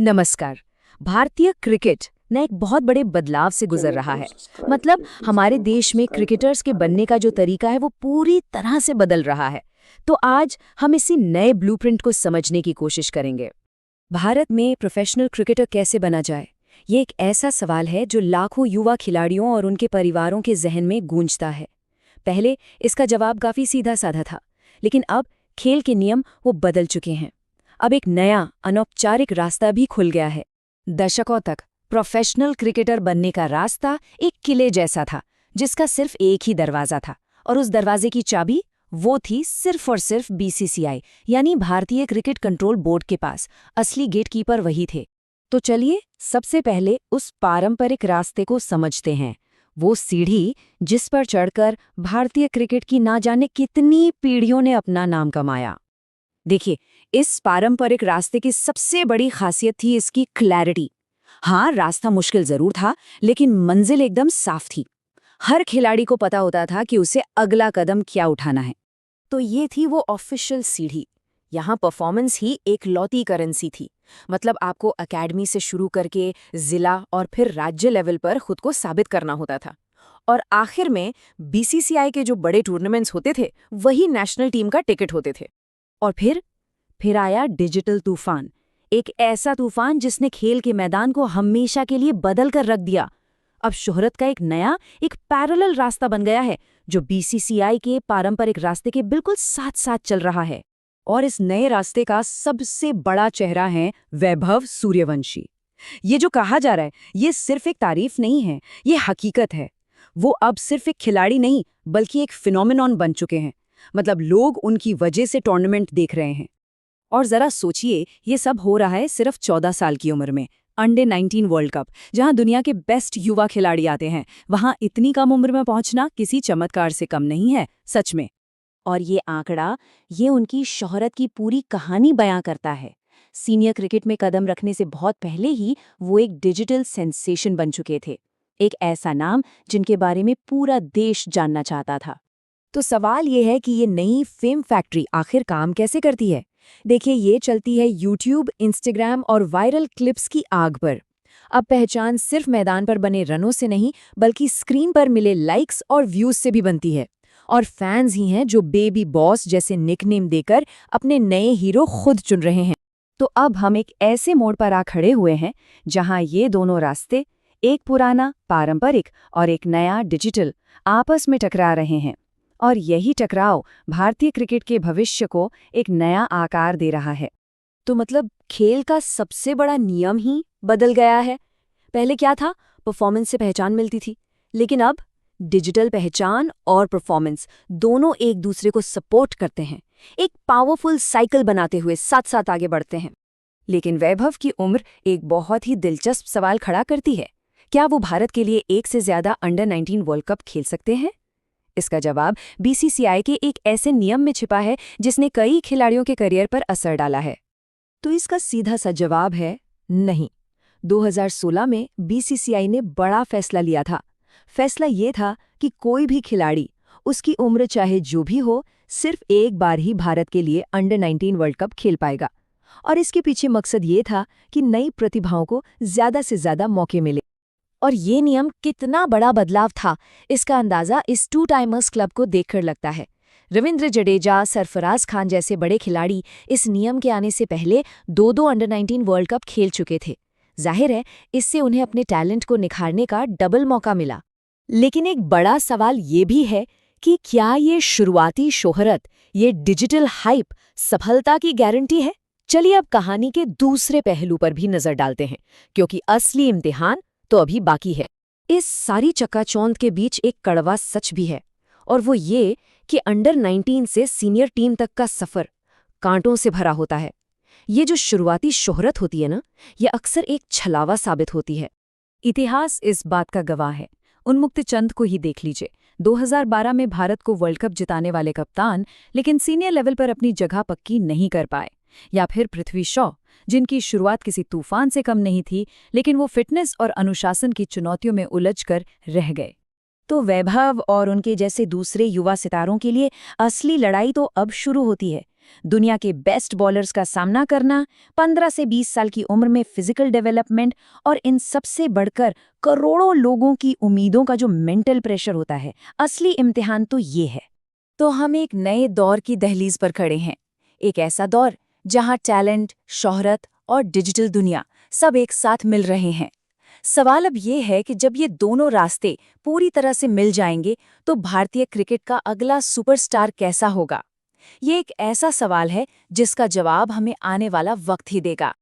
नमस्कार। भारतीय क्रिकेट न एक बहुत बड़े बदलाव से गुजर रहा है। मतलब हमारे देश में क्रिकेटर्स के बनने का जो तरीका है वो पूरी तरह से बदल रहा है। तो आज हम इसी नए ब्लूप्रिंट को समझने की कोशिश करेंगे। भारत में प्रोफेशनल क्रिकेटर कैसे बना जाए, ये एक ऐसा सवाल है जो लाखों युवा खिलाड़ियों और उनके परिवारों के जहन में गूंजता है। पहले इसका जवाब काफी सीधा साधा था, लेकिन अब खेल के नियम वो बदल चुके हैं। अब एक नया अनौपचारिक रास्ता भी खुल गया है। दशकों तक प्रोफेशनल क्रिकेटर बनने का रास्ता एक किले जैसा था, जिसका सिर्फ एक ही दरवाजा था, और उस दरवाजे की चाबी वो थी सिर्फ और सिर्फ बीसीसीआई यानी भारतीय क्रिकेट कंट्रोल बोर्ड के पास। असली गेटकीपर वही थे। तो चलिए सबसे पहले उस पारंपरिक रास्ते को समझते हैं, वो सीढ़ी जिस पर चढ़कर भारतीय क्रिकेट की ना जाने कितनी पीढ़ियों ने अपना नाम कमाया। देखिए, इस पारंपरिक रास्ते की सबसे बड़ी खासियत थी इसकी क्लैरिटी। हाँ, रास्ता मुश्किल जरूर था, लेकिन मंजिल एकदम साफ थी। हर खिलाड़ी को पता होता था कि उसे अगला कदम क्या उठाना है। तो ये थी वो ऑफिशियल सीढ़ी। यहाँ परफॉर्मेंस ही एक लौती करेंसी थी। मतलब आपको एकेडमी से शुरू करके जिला और फिर राज्य लेवल पर खुद को साबित करना होता था। और आखिर में बीसीसीआई के जो बड़े टूर्नामेंट्स होते थे, वही नेशनल टीम का टिकट होते थे। और फिर आया डिजिटल तूफान। एक ऐसा तूफान जिसने खेल के मैदान को हमेशा के लिए बदल कर रख दिया। अब शोहरत का एक पैरेलल रास्ता बन गया है, जो बीसीसीआई के पारंपरिक रास्ते के बिल्कुल साथ साथ चल रहा है। और इस नए रास्ते का सबसे बड़ा चेहरा है वैभव सूर्यवंशी। ये जो कहा जा रहा है, ये सिर्फ एक तारीफ नहीं है, ये हकीकत है। वो अब सिर्फ एक खिलाड़ी नहीं, बल्कि एक फिनोमिनॉन बन चुके हैं। मतलब लोग उनकी वजह से टूर्नामेंट देख रहे हैं। और जरा सोचिए, ये सब हो रहा है सिर्फ 14 साल की उम्र में। अंडर 19 वर्ल्ड कप, जहां दुनिया के बेस्ट युवा खिलाड़ी आते हैं, वहां इतनी कम उम्र में पहुंचना किसी चमत्कार से कम नहीं है, सच में। और ये आंकड़ा, ये उनकी शोहरत की पूरी कहानी बयां करता है। सीनियर क्रिकेट में कदम रखने से बहुत पहले ही वो एक डिजिटल सेंसेशन बन चुके थे। एक ऐसा नाम जिनके बारे में पूरा देश जानना चाहता था। तो सवाल ये है कि ये नई फेम फैक्ट्री आखिर काम कैसे करती है। देखिए, ये चलती है यूट्यूब, इंस्टाग्राम और वायरल क्लिप्स की आग पर। अब पहचान सिर्फ मैदान पर बने रनों से नहीं, बल्कि स्क्रीन पर मिले लाइक्स और व्यूज से भी बनती है। और फैंस ही हैं जो बेबी बॉस जैसे निकनेम देकर अपने नए हीरो खुद चुन रहे हैं। तो अब हम एक ऐसे मोड़ पर आ खड़े हुए हैं जहां ये दोनों रास्ते, एक पुराना पारंपरिक और एक नया डिजिटल, आपस में टकरा रहे हैं। और यही टकराव भारतीय क्रिकेट के भविष्य को एक नया आकार दे रहा है। तो मतलब खेल का सबसे बड़ा नियम ही बदल गया है। पहले क्या था, परफॉर्मेंस से पहचान मिलती थी, लेकिन अब डिजिटल पहचान और परफॉर्मेंस दोनों एक दूसरे को सपोर्ट करते हैं, एक पावरफुल साइकिल बनाते हुए साथ साथ आगे बढ़ते हैं। लेकिन वैभव की उम्र एक बहुत ही दिलचस्प सवाल खड़ा करती है। क्या वो भारत के लिए एक से ज्यादा अंडर 19 वर्ल्ड कप खेल सकते हैं? इसका जवाब बीसीसीआई के एक ऐसे नियम में छिपा है जिसने कई खिलाड़ियों के करियर पर असर डाला है। तो इसका सीधा सा जवाब है नहीं। 2016 में बीसीसीआई ने बड़ा फैसला लिया था। फैसला ये था कि कोई भी खिलाड़ी, उसकी उम्र चाहे जो भी हो, सिर्फ एक बार ही भारत के लिए अंडर 19 वर्ल्ड कप खेल पाएगा। और इसके पीछे मकसद ये था कि नई प्रतिभाओं को ज्यादा से ज्यादा मौके मिले। और ये नियम कितना बड़ा बदलाव था, इसका अंदाजा इस टू टाइमर्स क्लब को देखकर लगता है। रविंद्र जडेजा, सरफराज खान जैसे बड़े खिलाड़ी इस नियम के आने से पहले दो अंडर 19 वर्ल्ड कप खेल चुके थे। जाहिर है, इससे उन्हें अपने टैलेंट को निखारने का डबल मौका मिला। लेकिन एक बड़ा सवाल ये भी है कि क्या ये शुरुआती शोहरत, ये डिजिटल हाइप सफलता की गारंटी है? चलिए अब कहानी के दूसरे पहलू पर भी नजर डालते हैं, क्योंकि असली इम्तिहान तो अभी बाकी है। इस सारी चकाचौंध के बीच एक कड़वा सच भी है, और वो ये कि अंडर 19 से सीनियर टीम तक का सफर कांटों से भरा होता है। ये जो शुरुआती शोहरत होती है ना, ये अक्सर एक छलावा साबित होती है। इतिहास इस बात का गवाह है। उन्मुक्त चंद को ही देख लीजिए। 2012 में भारत को वर्ल्ड कप जिताने वाले कप्तान, लेकिन सीनियर लेवल पर अपनी जगह पक्की नहीं कर पाए। या फिर पृथ्वी शॉ, जिनकी शुरुआत किसी तूफान से कम नहीं थी, लेकिन वो फिटनेस और अनुशासन की चुनौतियों में उलझकर रह गए। तो वैभव और उनके जैसे दूसरे युवा सितारों के लिए असली लड़ाई तो अब शुरू होती है। दुनिया के बेस्ट बॉलर्स का सामना करना, 15 से 20 साल की उम्र में फिजिकल डेवलपमेंट और इन सबसे बढ़कर करोड़ों लोगों की उम्मीदों का जो मेंटल प्रेशर होता है, असली इम्तिहान तो ये है। तो हम एक नए दौर की दहलीज पर खड़े हैं। एक ऐसा दौर जहां टैलेंट, शोहरत और डिजिटल दुनिया सब एक साथ मिल रहे हैं। सवाल अब ये है कि जब ये दोनों रास्ते पूरी तरह से मिल जाएंगे तो भारतीय क्रिकेट का अगला सुपरस्टार कैसा होगा? ये एक ऐसा सवाल है जिसका जवाब हमें आने वाला वक्त ही देगा।